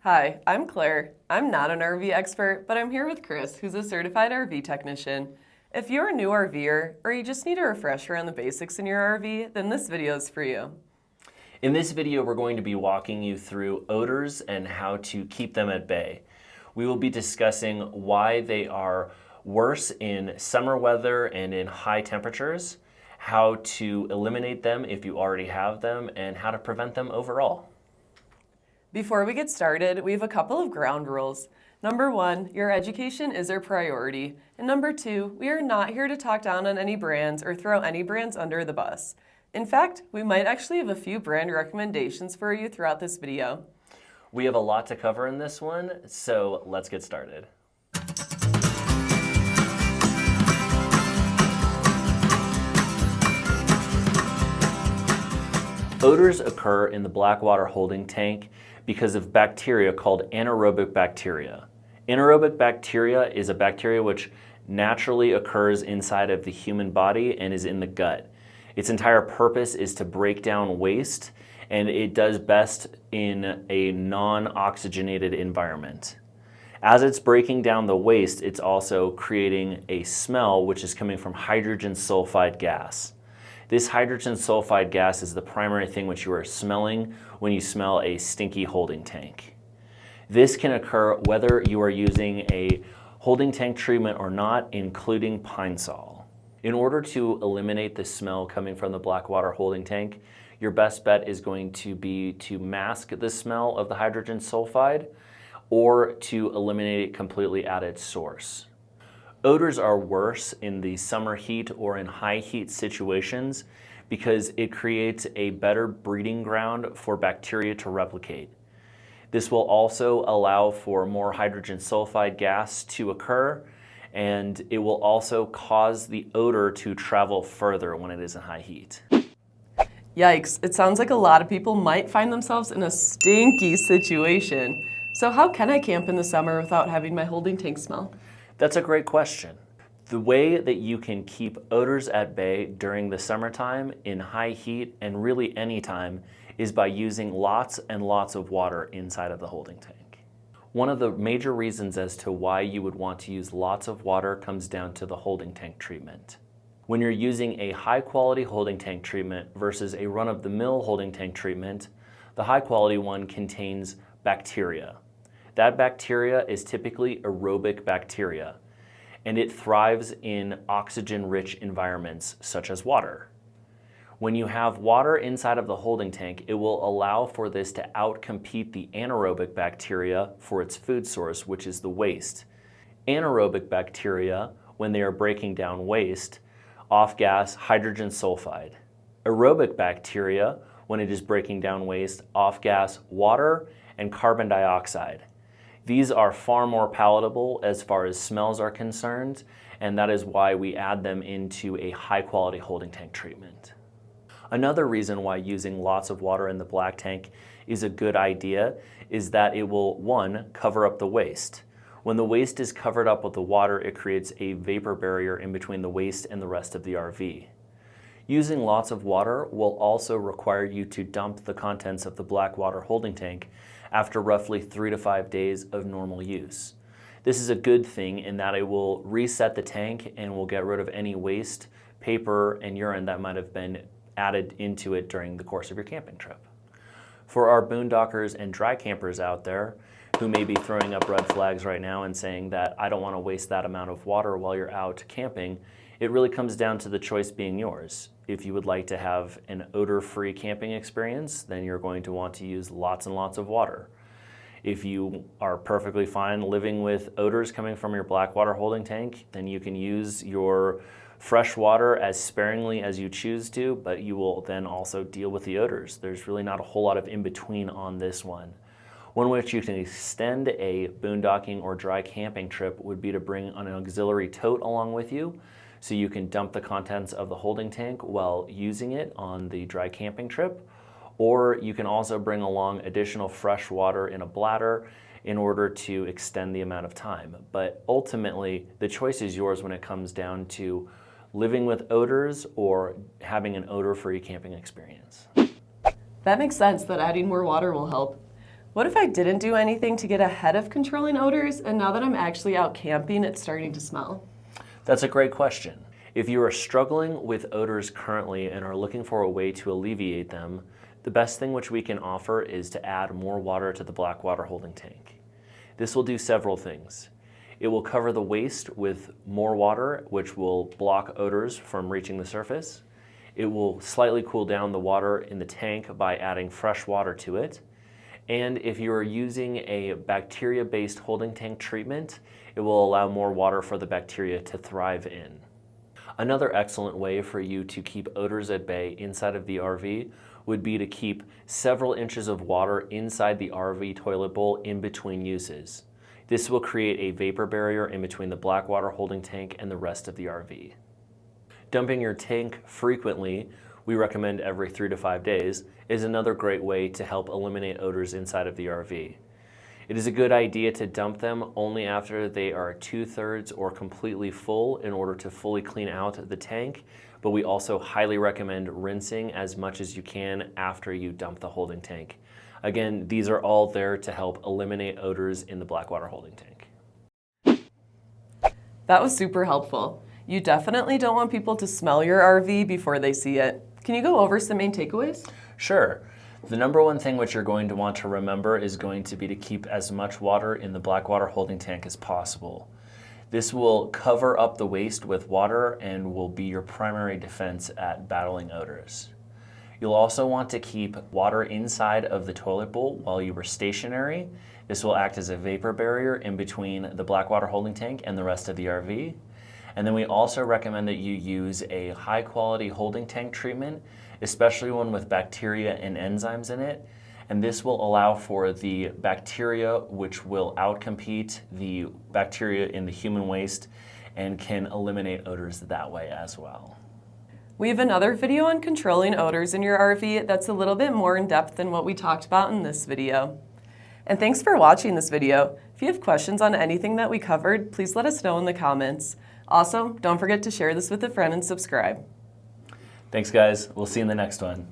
Hi, I'm Claire. I'm not an RV expert, but I'm here with Chris, who's a certified RV technician. If you're a new RVer or you just need a refresher on the basics in your RV, then this video is for you. In this video, we're going to be walking you through odors and how to keep them at bay. We will be discussing why they are worse in summer weather and in high temperatures, how to eliminate them if you already have them, and how to prevent them overall. Before we get started, we have a couple of ground rules. Number one, your education is our priority. And number two, we are not here to talk down on any brands or throw any brands under the bus. In fact, we might actually have a few brand recommendations for you throughout this video. We have a lot to cover in this one, so let's get started. Odors occur in the Blackwater holding tank because of bacteria called anaerobic bacteria. Anaerobic bacteria is a bacteria which naturally occurs inside of the human body and is in the gut. Its entire purpose is to break down waste, and it does best in a non-oxygenated environment. As it's breaking down the waste, it's also creating a smell which is coming from hydrogen sulfide gas. This hydrogen sulfide gas is the primary thing which you are smelling when you smell a stinky holding tank. This can occur whether you are using a holding tank treatment or not, including Pine Sol. In order to eliminate the smell coming from the Blackwater holding tank, your best bet is going to be to mask the smell of the hydrogen sulfide or to eliminate it completely at its source. Odors are worse in the summer heat or in high heat situations because it creates a better breeding ground for bacteria to replicate. This will also allow for more hydrogen sulfide gas to occur, and it will also cause the odor to travel further when it is in high heat. Yikes, it sounds like a lot of people might find themselves in a stinky situation. So how can I camp in the summer without having my holding tank smell? That's a great question. The way that you can keep odors at bay during the summertime in high heat and really any time is by using lots and lots of water inside of the holding tank. One of the major reasons as to why you would want to use lots of water comes down to the holding tank treatment. When you're using a high quality holding tank treatment versus a run-of-the-mill holding tank treatment, the high quality one contains bacteria. That bacteria is typically aerobic bacteria, and it thrives in oxygen-rich environments such as water. When you have water inside of the holding tank, it will allow for this to outcompete the anaerobic bacteria for its food source, which is the waste. Anaerobic bacteria, when they are breaking down waste, off-gas hydrogen sulfide. Aerobic bacteria, when it is breaking down waste, off-gas water and carbon dioxide. These are far more palatable as far as smells are concerned, and that is why we add them into a high-quality holding tank treatment. Another reason why using lots of water in the black tank is a good idea is that it will, one, cover up the waste. When the waste is covered up with the water, it creates a vapor barrier in between the waste and the rest of the RV. Using lots of water will also require you to dump the contents of the Blackwater holding tank after roughly 3 to 5 days of normal use. This is a good thing in that it will reset the tank and will get rid of any waste, paper, and urine that might have been added into it during the course of your camping trip. For our boondockers and dry campers out there who may be throwing up red flags right now and saying that I don't want to waste that amount of water while you're out camping, it really comes down to the choice being yours. If you would like to have an odor-free camping experience, then you're going to want to use lots and lots of water. If you are perfectly fine living with odors coming from your Blackwater holding tank, then you can use your fresh water as sparingly as you choose to, but you will then also deal with the odors. There's really not a whole lot of in-between on this one. One way which you can extend a boondocking or dry camping trip would be to bring an auxiliary tote along with you, so you can dump the contents of the holding tank while using it on the dry camping trip, or you can also bring along additional fresh water in a bladder in order to extend the amount of time. But ultimately, the choice is yours when it comes down to living with odors or having an odor-free camping experience. That makes sense that adding more water will help. What if I didn't do anything to get ahead of controlling odors, and now that I'm actually out camping, it's starting to smell? That's a great question. If you are struggling with odors currently and are looking for a way to alleviate them, the best thing which we can offer is to add more water to the black water holding tank. This will do several things. It will cover the waste with more water, which will block odors from reaching the surface. It will slightly cool down the water in the tank by adding fresh water to it. And if you are using a bacteria-based holding tank treatment, it will allow more water for the bacteria to thrive in. Another excellent way for you to keep odors at bay inside of the RV would be to keep several inches of water inside the RV toilet bowl in between uses. This will create a vapor barrier in between the black water holding tank and the rest of the RV. Dumping your tank frequently, we recommend every 3 to 5 days, is another great way to help eliminate odors inside of the RV. It is a good idea to dump them only after they are 2/3 or completely full in order to fully clean out the tank, but we also highly recommend rinsing as much as you can after you dump the holding tank. Again, these are all there to help eliminate odors in the black water holding tank. That was super helpful. You definitely don't want people to smell your RV before they see it. Can you go over some main takeaways? Sure. The number one thing which you're going to want to remember is going to be to keep as much water in the black water holding tank as possible. This will cover up the waste with water and will be your primary defense at battling odors. You'll also want to keep water inside of the toilet bowl while you are stationary. This will act as a vapor barrier in between the black water holding tank and the rest of the RV. And then we also recommend that you use a high quality holding tank treatment, especially one with bacteria and enzymes in it. And this will allow for the bacteria which will outcompete the bacteria in the human waste and can eliminate odors that way as well. We have another video on controlling odors in your RV that's a little bit more in depth than what we talked about in this video. And thanks for watching this video. If you have questions on anything that we covered, please let us know in the comments. Also, don't forget to share this with a friend and subscribe. Thanks guys, we'll see you in the next one.